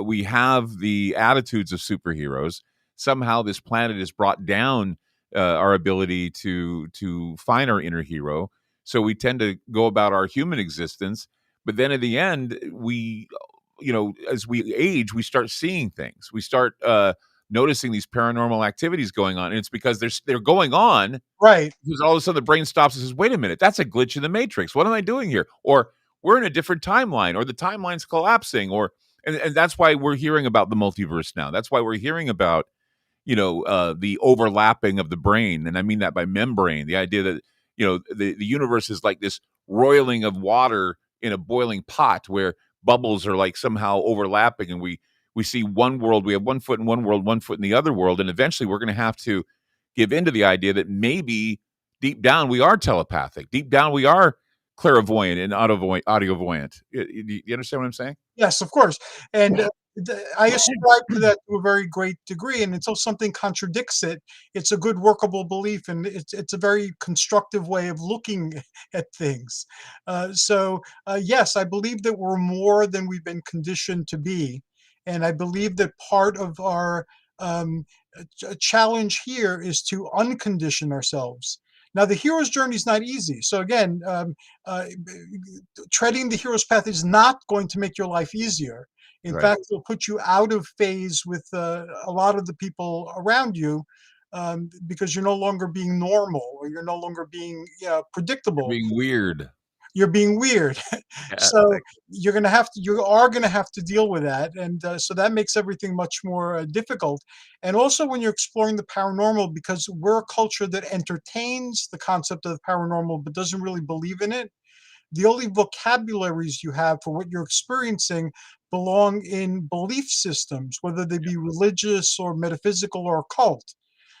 we have the attitudes of superheroes. Somehow, this planet has brought down our ability to find our inner hero. So we tend to go about our human existence, but then at the end, as we age, we start seeing things. We start noticing these paranormal activities going on, and it's because they're going on right. because all of a sudden the brain stops and says, "Wait a minute, that's a glitch in the matrix. What am I doing here?" Or we're in a different timeline, or the timeline's collapsing, or and that's why we're hearing about the multiverse now. That's why we're hearing about the overlapping of the brain, and I mean that by membrane. The idea that the universe is like this roiling of water in a boiling pot where bubbles are like somehow overlapping, and we see one world. We have one foot in one world, one foot in the other world, and eventually we're going to have to give into the idea that maybe deep down we are telepathic. Deep down we are clairvoyant and audiovoyant. You understand what I'm saying? Yes, of course. And I ascribe to that to a very great degree. And until something contradicts it, it's a good workable belief, and it's a very constructive way of looking at things. Yes, I believe that we're more than we've been conditioned to be, and I believe that part of our um, challenge here is to uncondition ourselves. Now, the hero's journey is not easy. So again, treading the hero's path is not going to make your life easier. In Right. fact, it'll put you out of phase with a lot of the people around you, because you're no longer being normal, or you're no longer being predictable. Being weird. You're being weird. Yeah. So you are going to have to deal with that. And so that makes everything much more difficult. And also when you're exploring the paranormal, because we're a culture that entertains the concept of the paranormal, but doesn't really believe in it, the only vocabularies you have for what you're experiencing belong in belief systems, whether they be religious or metaphysical or occult.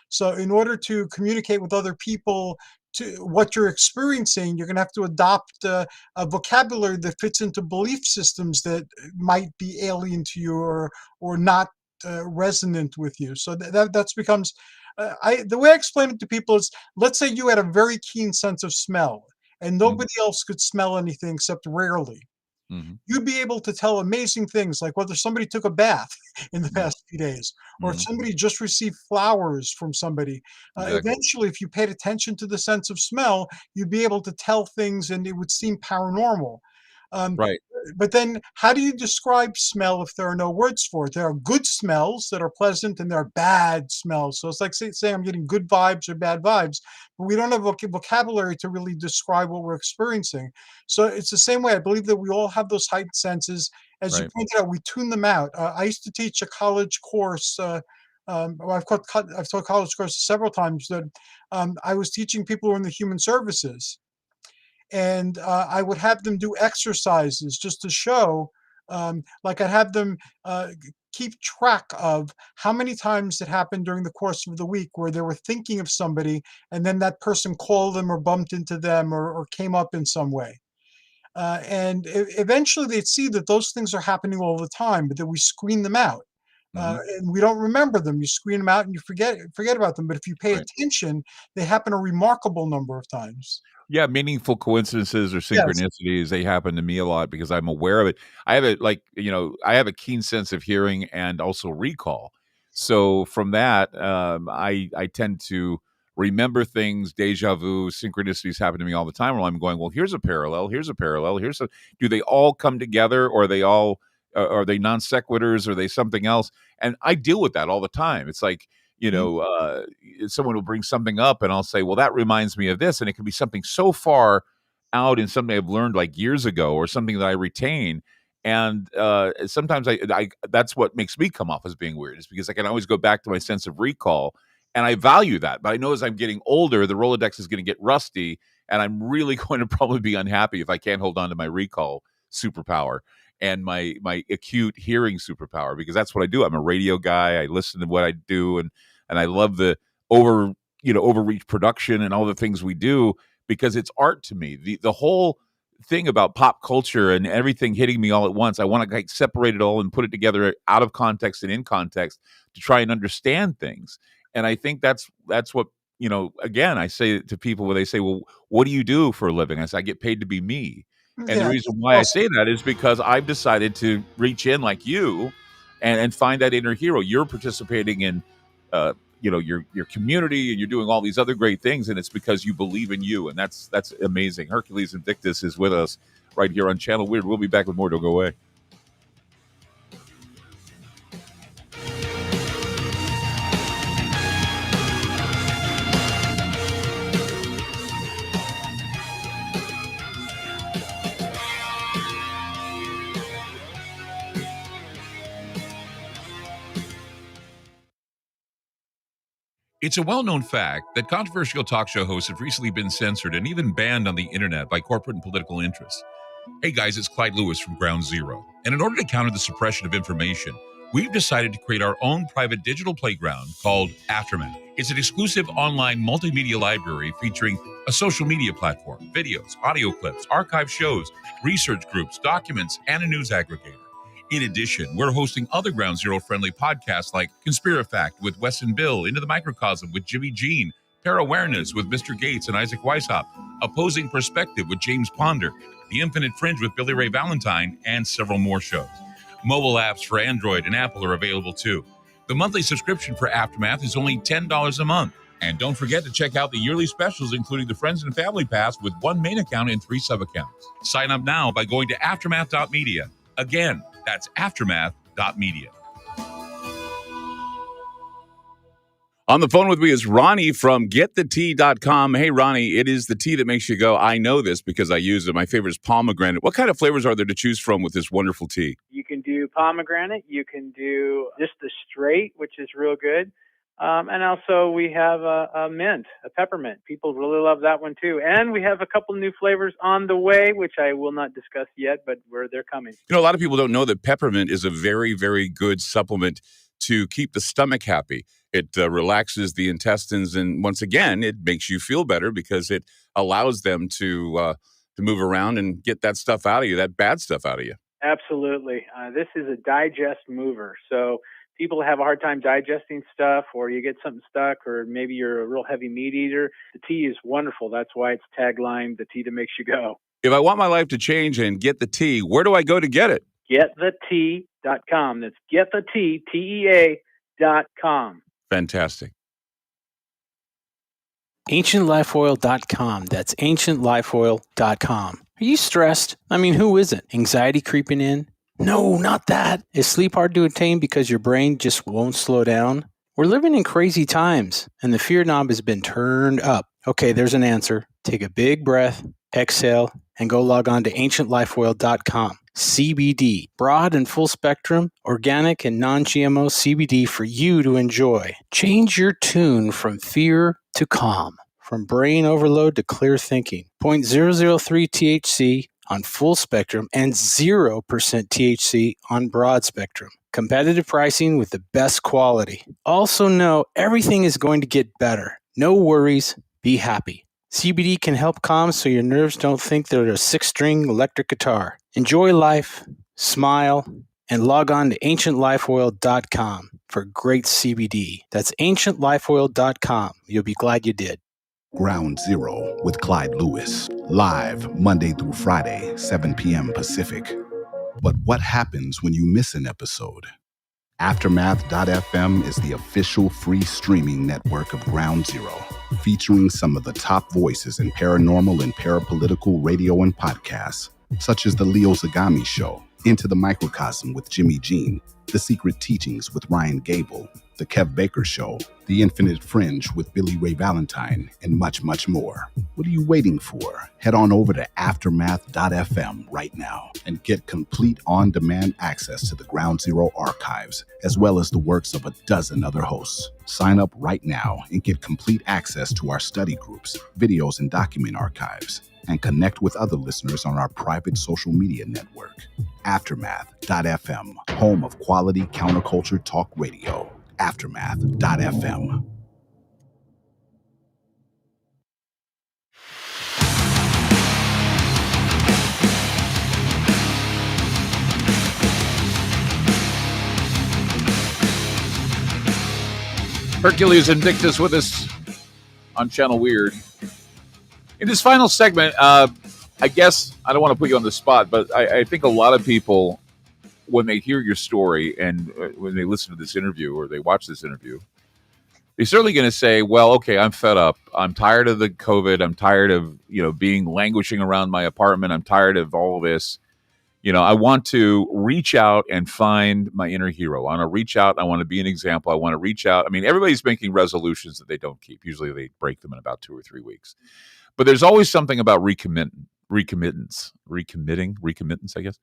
So, in order to communicate with other people to what you're experiencing, you're going to have to adopt a vocabulary that fits into belief systems that might be alien to you or not resonant with you. So that's becomes the way I explain it to people is, let's say you had a very keen sense of smell, and Mhm. nobody else could smell anything except rarely. Mhm. You'd be able to tell amazing things, like whether somebody took a bath in the Mhm. past few days, or if Mhm. somebody just received flowers from somebody. Exactly. Eventually, if you paid attention to the sense of smell, you'd be able to tell things and it would seem paranormal. Right. But then how do you describe smell if there are no words for it? There are good smells that are pleasant and there are bad smells. So it's like saying I'm getting good vibes or bad vibes, but we don't have vocabulary to really describe what we're experiencing. So it's the same way. I believe that we all have those heightened senses. As you Right. pointed out, we tune them out. I used to teach a college course. I've taught college courses several times that I was teaching people who are in the human services, and I would have them do exercises just to show, like I'd have them keep track of how many times it happened during the course of the week where they were thinking of somebody and then that person called them or bumped into them or came up in some way. And eventually they'd see that those things are happening all the time, but that we screen them out. Hmm. And we don't remember them. You screen them out and you forget about them. But if you pay Right. attention, they happen a remarkable number of times. Yeah, meaningful coincidences or Yes. synchronicities, they happen to me a lot because I'm aware of it. I have a I have a keen sense of hearing and also recall. So from that, I tend to remember things, deja vu, synchronicities happen to me all the time. Where I'm going, well, here's a parallel, here's a parallel, here's a. Do they all come together, or are they all are they non sequiturs, or are they something else? And I deal with that all the time. It's like, Mhm. someone will bring something up and I'll say, well, that reminds me of this. And it can be something so far out in something I've learned like years ago or something that I retain. And sometimes I that's what makes me come off as being weird, is because I can always go back to my sense of recall, and I value that. But I know as I'm getting older, the Rolodex is going to get rusty, and I'm really going to probably be unhappy if I can't hold on to my recall superpower and my acute hearing superpower, because that's what I do. I'm a radio guy. I listen to what I do, and I love the overreach production and all the things we do, because it's art to me. The whole thing about pop culture and everything hitting me all at once, I want to like separate it all and put it together out of context and in context to try and understand things. And I think that's what, again, I say to people when they say, well, what do you do for a living? I say, I get paid to be me. And the Yeah. reason why I Also, say that is because I've decided to reach in like you and find that inner hero. You're participating in your community, and you're doing all these other great things, and it's because you believe in you, and that's amazing. Hercules Invictus is with us right here on Channel Weird. We'll be back with more. Don't go away. It's a well-known fact that controversial talk show hosts have recently been censored and even banned on the internet by corporate and political interests. Hey guys, it's Clyde Lewis from Ground Zero. And in order to counter the suppression of information, we've decided to create our own private digital playground called Aftermath. It's an exclusive online multimedia library featuring a social media platform, videos, audio clips, archive shows, research groups, documents, and a news aggregator. In addition, we're hosting other Ground Zero friendly podcasts like Conspirafact with Wes and Bill, Into the Microcosm with Jimmy Jean, Pair Awareness with Mr. Gates and Isaac Weishaupt, Opposing Perspective with James Ponder, The Infinite Fringe with Billy Ray Valentine, and several more shows. Mobile apps for Android and Apple are available too. The monthly subscription for Aftermath is only $10 a month. And don't forget to check out the yearly specials, including the Friends and Family Pass with one main account and 3 sub-accounts. Sign up now by going to aftermath.media. Again, that's aftermath.media. On the phone with me is Ronnie from getthetea.com. Hey, Ronnie, it is the tea that makes you go, I know this because I use it. My favorite is pomegranate. What kind of flavors are there to choose from with this wonderful tea? You can do pomegranate. You can do just the straight, which is real good. And also we have a mint, a peppermint. People really love that one too. And we have a couple new flavors on the way, which I will not discuss yet, but they're coming. A lot of people don't know that peppermint is a very, very good supplement to keep the stomach happy. It relaxes the intestines, and once again, it makes you feel better because it allows them to move around and get that stuff out of you, that bad stuff out of you. Absolutely. This is a digest mover. So people have a hard time digesting stuff, or you get something stuck, or maybe you're a real heavy meat eater. The tea is wonderful. That's why it's taglined, the tea that makes you go. If I want my life to change and get the tea, where do I go to get it? Getthetea.com. That's getthetea, TEA.com. Fantastic. AncientLifeOil.com. That's AncientLifeOil.com. Are you stressed? I mean, who isn't? Anxiety creeping in? No, not that. Is sleep hard to attain because your brain just won't slow down? We're living in crazy times, and the fear knob has been turned up. Okay, there's an answer. Take a big breath, exhale, and go log on to ancientlifeoil.com. CBD, broad and full spectrum, organic and non-GMO CBD for you to enjoy. Change your tune from fear to calm, from brain overload to clear thinking. 0.003 THC on full spectrum and 0% THC on broad spectrum. Competitive pricing with the best quality. Also know everything is going to get better. No worries, be happy. CBD can help calm so your nerves don't think they're a 6-string electric guitar. Enjoy life, smile, and log on to ancientlifeoil.com for great CBD. That's ancientlifeoil.com. You'll be glad you did. Ground Zero with Clyde Lewis. Live Monday through Friday, 7 p.m. Pacific. But what happens when you miss an episode? Aftermath.fm is the official free streaming network of Ground Zero, featuring some of the top voices in paranormal and parapolitical radio and podcasts, such as The Leo Zagami Show, Into the Microcosm with Jimmy Jean, The Secret Teachings with Ryan Gable, The Kev Baker Show, The Infinite Fringe with Billy Ray Valentine, and much, much more. What are you waiting for? Head on over to Aftermath.fm right now and get complete on-demand access to the Ground Zero archives, as well as the works of a dozen other hosts. Sign up right now and get complete access to our study groups, videos, and document archives, and connect with other listeners on our private social media network. Aftermath.fm, home of quality counterculture talk radio. Aftermath.fm. Hercules Invictus with us on Channel Weird. In this final segment, I guess I don't want to put you on the spot, but I think a lot of people, when they hear your story and when they listen to this interview or they watch this interview, they're certainly going to say, well, okay, I'm fed up. I'm tired of the COVID. I'm tired of, being languishing around my apartment. I'm tired of all of this. I want to reach out and find my inner hero. I want to reach out. I want to be an example. I want to reach out. I mean, everybody's making resolutions that they don't keep. Usually they break them in about 2 or 3 weeks. But there's always something about recommittance, I guess.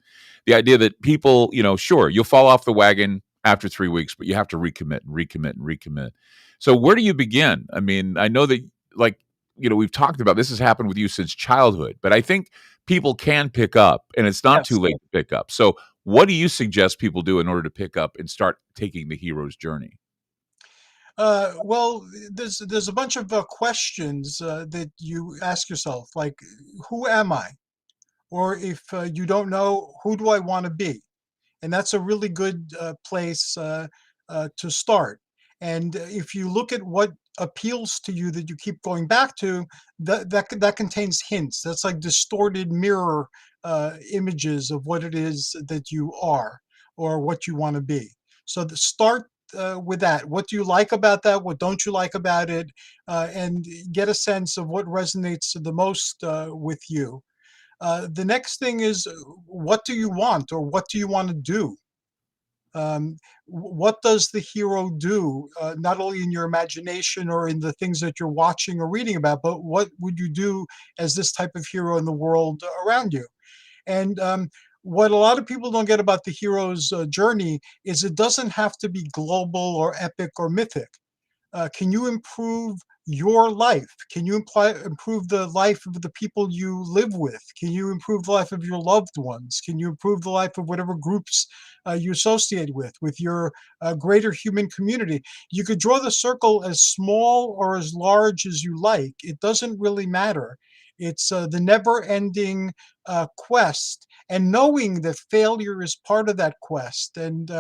The idea that people, sure, you'll fall off the wagon after 3 weeks, but you have to recommit. So where do you begin? I mean, I know that, we've talked about this has happened with you since childhood, but I think people can pick up, and it's not too late to pick up. So what do you suggest people do in order to pick up and start taking the hero's journey? Well, there's a bunch of questions that you ask yourself, like, who am I? Or if you don't know, who do I want to be? And that's a really good place to start. And if you look at what appeals to you that you keep going back to, that contains hints. That's like distorted mirror images of what it is that you are or what you want to be. So start with that. What do you like about that? What don't you like about it? And get a sense of what resonates the most with you. The next thing is, what do you want, or what do you want to do? What does the hero do, not only in your imagination or in the things that you're watching or reading about, but what would you do as this type of hero in the world around you? And what a lot of people don't get about the hero's journey is it doesn't have to be global or epic or mythic. Can you improve your life? Can you improve the life of the people you live with? Can you improve the life of your loved ones? Can you improve the life of whatever groups you associate with your greater human community? You could draw the circle as small or as large as you like. It doesn't really matter. It's the never-ending quest, and knowing that failure is part of that quest, and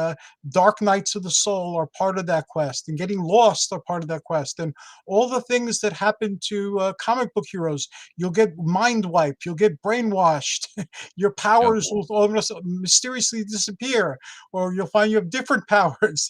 dark nights of the soul are part of that quest, and getting lost are part of that quest, and all the things that happen to comic book heroes. You'll get mind wiped, you'll get brainwashed, your powers will almost mysteriously disappear, or you'll find you have different powers.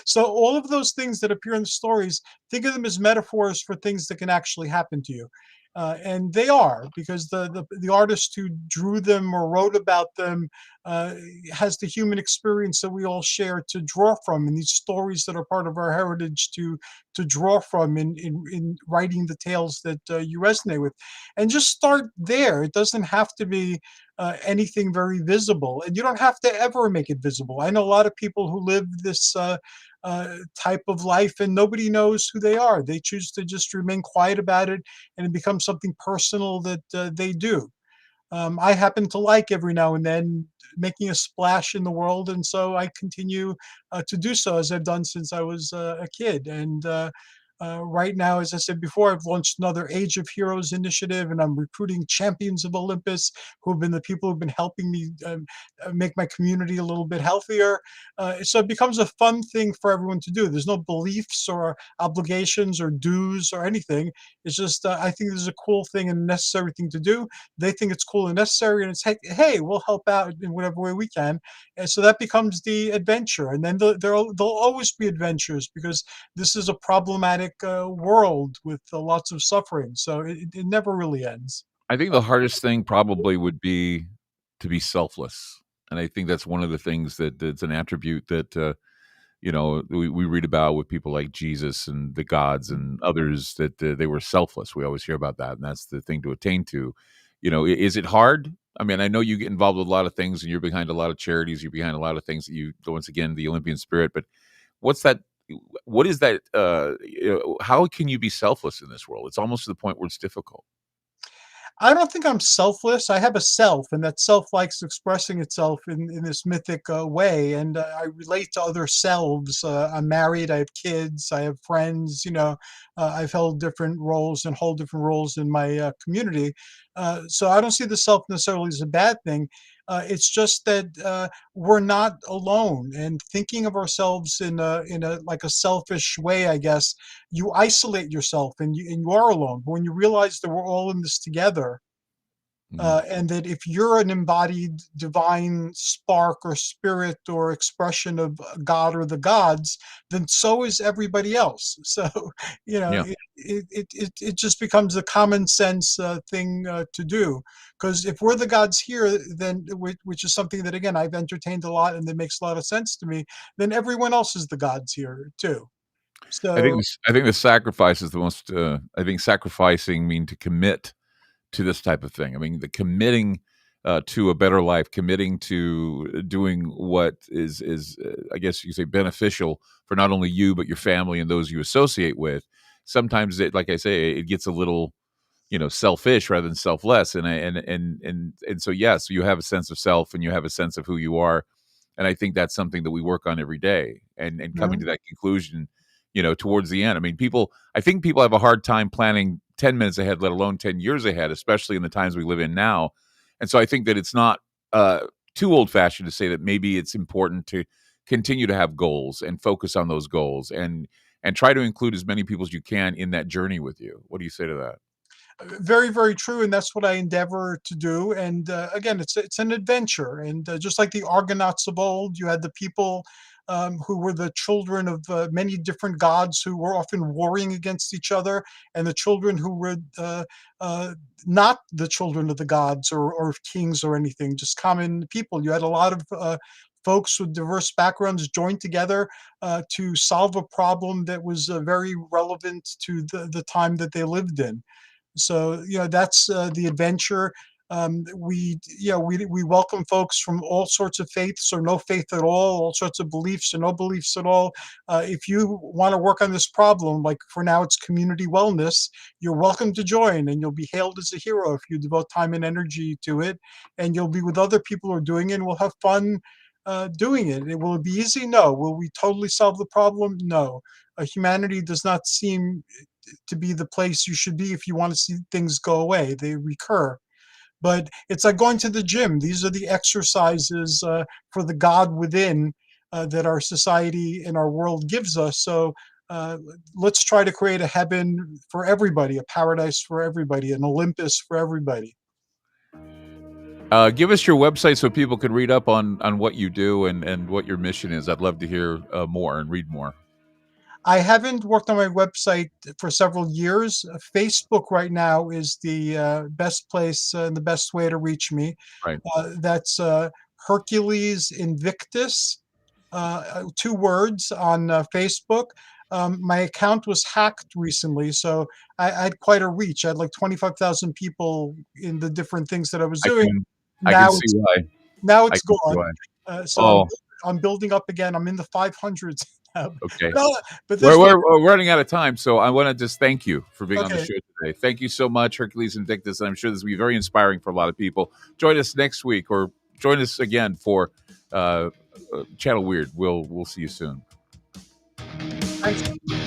So all of those things that appear in the stories, think of them as metaphors for things that can actually happen to you. And they are, because the artist who drew them or wrote about them uh, has the human experience that we all share to draw from, and these stories that are part of our heritage to draw from in writing the tales that you resonate with. And just start there. It doesn't have to be anything very visible, and you don't have to ever make it visible. I know a lot of people who live this type of life, and nobody knows who they are. They choose to just remain quiet about it, and it becomes something personal that they do. I happen to like every now and then making a splash in the world, and so I continue to do so, as I've done since I was a kid. And right now, as I said before, I've launched another Age of Heroes initiative, and I'm recruiting champions of Olympus who have been the people who've been helping me make my community a little bit healthier. So it becomes a fun thing for everyone to do. There's no beliefs or obligations or dues or anything. It's just, I think this is a cool thing and necessary thing to do. They think it's cool and necessary, and it's, hey, we'll help out in whatever way we can. And so that becomes the adventure. And then there'll always be adventures, because this is a problematic world with lots of suffering. So it never really ends. I think the hardest thing probably would be to be selfless, and I think that's one of the things that's an attribute that we read about with people like Jesus and the gods and others, that they were selfless. We always hear about that, and that's the thing to attain to. Is it hard? I mean, I know you get involved with a lot of things, and you're behind a lot of charities. You're behind a lot of things that you, once again, the Olympian spirit. But what's that? What is that? How can you be selfless in this world? It's almost to the point where it's difficult. I don't think I'm selfless. I have a self, and that self likes expressing itself in this mythic way. And I relate to other selves. I'm married. I have kids. I have friends. I've held different roles and hold different roles in my community. So I don't see the self necessarily as a bad thing. It's just that we're not alone, and thinking of ourselves in a like a selfish way, I guess, you isolate yourself, and you are alone. But when you realize that we're all in this together, Mhm. and that if you're an embodied divine spark or spirit or expression of God or the gods, then so is everybody else. So, Yeah, it just becomes a common sense thing to do. Because if we're the gods here, then which is something that, again, I've entertained a lot and that makes a lot of sense to me, then everyone else is the gods here too. So I think the sacrifice is the most. I think sacrificing mean to commit to this type of thing. I mean, the committing to a better life, committing to doing what is I guess you could say beneficial for not only you but your family and those you associate with. Sometimes it, like I say, it gets a little selfish rather than selfless, and so yes, you have a sense of self and you have a sense of who you are, and I think that's something that we work on every day, and coming to mhm, that conclusion towards the end. I mean, I think people have a hard time planning 10 minutes ahead, let alone 10 years ahead, especially in the times we live in now. And so I think that it's not too old fashioned to say that maybe it's important to continue to have goals and focus on those goals, and try to include as many people as you can in that journey with you. What do you say to that? very, very true, and that's what I endeavor to do. And again, it's an adventure, and just like the Argonauts of old, you had the people who were the children of many different gods who were often warring against each other, and the children who were uh, not the children of the gods or kings or anything, just common people. You had a lot of folks with diverse backgrounds joined together to solve a problem that was very relevant to the time that they lived in. So, that's the adventure. We welcome folks from all sorts of faiths or no faith at all sorts of beliefs or no beliefs at all. If you want to work on this problem, like for now it's community wellness, you're welcome to join, and you'll be hailed as a hero if you devote time and energy to it. And you'll be with other people who are doing it, and we'll have fun doing it. Will it be easy? No. Will we totally solve the problem? No. Humanity does not seem to be the place you should be if you want to see things go away. They recur. But it's like going to the gym. These are the exercises for the God within that our society and our world gives us. So let's try to create a heaven for everybody, a paradise for everybody, an Olympus for everybody. Give us your website so people can read up on what you do and what your mission is. I'd love to hear more and read more. I haven't worked on my website for several years. Facebook right now is the best place and the best way to reach me. Right. That's Hercules Invictus, 2 words on Facebook. My account was hacked recently, so I had quite a reach. I had like 25,000 people in the different things that I was I doing. can I can Now see it's why. now I it's can see gone. why. So Oh, I'm building up again. I'm in the 500s now. okay. No, but We're, this one, we're, we're running out of time, so I want to just thank you for being on the okay. show today. Thank you so much, Hercules Invictus, and I'm sure this will be very inspiring for a lot of people. Join us next week, or join us again for Channel Weird. We'll see you soon. Thanks.